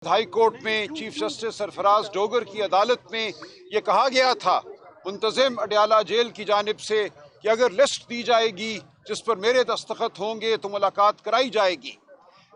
High court में chief justice Sarfaraz Dogar की अदालत में ये कहा गया था मुंतजिम अडयाला जेल की जानिब से कि अगर लिस्ट दी जाएगी जिस पर मेरे दस्तखत होंगे तो मुलाकात कराई जाएगी।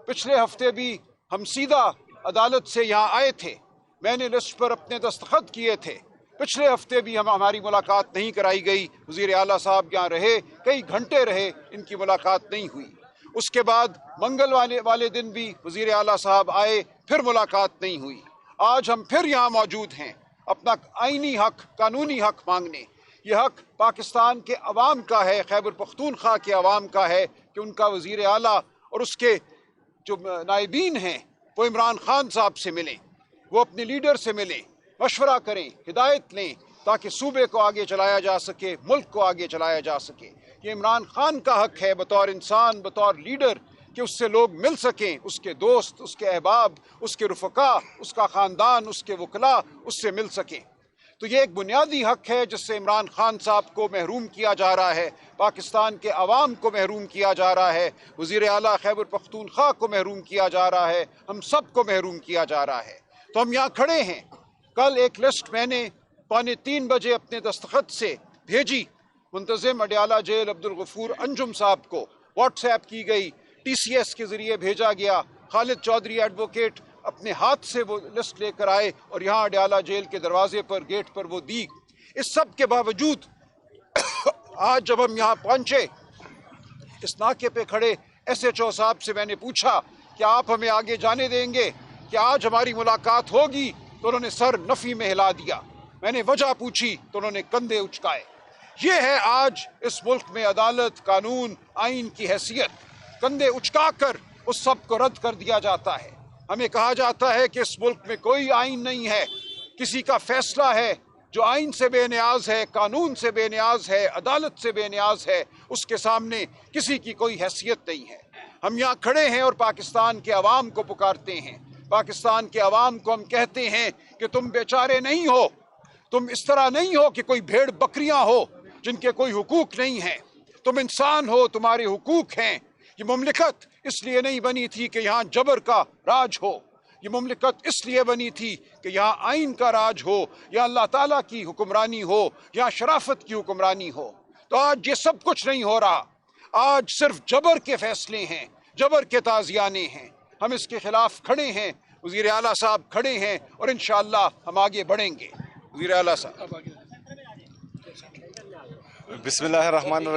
पिछले हफ्ते भी हम सीधा अदालत से यहाँ आए थे, मैंने लिस्ट पर अपने दस्तखत किए थे। पिछले हफ्ते भी हमारी मुलाकात नहीं कराई गई। वज़ीर आला साहब यहाँ रहे, कई घंटे रहे, इनकी मुलाकात नहीं हुई। उसके बाद मंगल वाले दिन भी वज़ीर आला साहब आए, फिर मुलाकात नहीं हुई। आज हम फिर यहाँ मौजूद हैं अपना आईनी हक, कानूनी हक मांगने। ये हक पाकिस्तान के अवाम का है, खैबर पख्तूनख्वा के अवाम का है कि उनका वज़ीर आला और उसके जो नायबीन हैं वो इमरान खान साहब से मिलें, वो अपने लीडर से मिलें, मशवरा करें, हिदायत लें, ताकि सूबे को आगे चलाया जा सके, मुल्क को आगे चलाया जा सके। ये इमरान खान का हक है बतौर इंसान, बतौर लीडर, कि उससे लोग मिल सकें, उसके दोस्त, उसके अहबाब, उसके रुफ़का, उसका ख़ानदान, उसके वकला उससे मिल सकें। तो ये एक बुनियादी हक है जिससे इमरान खान साहब को महरूम किया जा रहा है, पाकिस्तान के अवाम को महरूम किया जा रहा है, वज़ीर आला खैबर पख्तूनख्वा को महरूम किया जा रहा है, हम सब को महरूम किया जा रहा है। तो हम यहाँ खड़े हैं। कल एक लिस्ट मैंने 2:45 बजे अपने दस्तखत से भेजी मुंतजिम अडयाला जेल अब्दुल गफूर अंजुम साहब को, व्हाट्सएप की गई, TCS के ज़रिए भेजा गया। खालिद चौधरी एडवोकेट अपने हाथ से वो लिस्ट लेकर आए और यहाँ अडयाला जेल के दरवाजे पर, गेट पर वो दी। इस सब के बावजूद आज जब हम यहाँ पहुँचे, इस नाके पे खड़े SHO साहब से मैंने पूछा कि आप हमें आगे जाने देंगे, कि आज हमारी मुलाकात होगी? तो उन्होंने सर नफ़ी में हिला दिया। मैंने वजह पूछी तो उन्होंने कंधे उचकाए। ये है आज इस मुल्क में अदालत, कानून, आइन की हैसियत। कंधे उचका कर उस सब को रद्द कर दिया जाता है। हमें कहा जाता है कि इस मुल्क में कोई आइन नहीं है, किसी का फैसला है जो आइन से बेनियाज है, कानून से बेनियाज है, अदालत से बेनियाज है, उसके सामने किसी की कोई हैसियत नहीं है। हम यहाँ खड़े हैं और पाकिस्तान के अवाम को पुकारते हैं। पाकिस्तान के अवाम को हम कहते हैं कि तुम बेचारे नहीं हो, तुम इस तरह नहीं हो कि कोई भेड़ बकरियां हो जिनके कोई हुकूक नहीं है। तुम इंसान हो, तुम्हारे हुकूक हैं। ये मुमलिकत इसलिए नहीं बनी थी कि यहाँ जबर का राज हो, ये मुमलिकत इसलिए बनी थी कि यहाँ आइन का राज हो, या अल्लाह ताला की हुक्मरानी हो, या शराफत की हुक्मरानी हो। तो आज ये सब कुछ नहीं हो रहा। आज सिर्फ जबर के फैसले हैं, जबर के ताज़ियाने हैं। हम इसके खिलाफ खड़े हैं, वज़ीर आला साहब खड़े हैं और इंशाअल्लाह हम आगे बढ़ेंगे। वज़ीर आला साहब। बिस्मिल्लाहिर्रहमानिर्रहीम।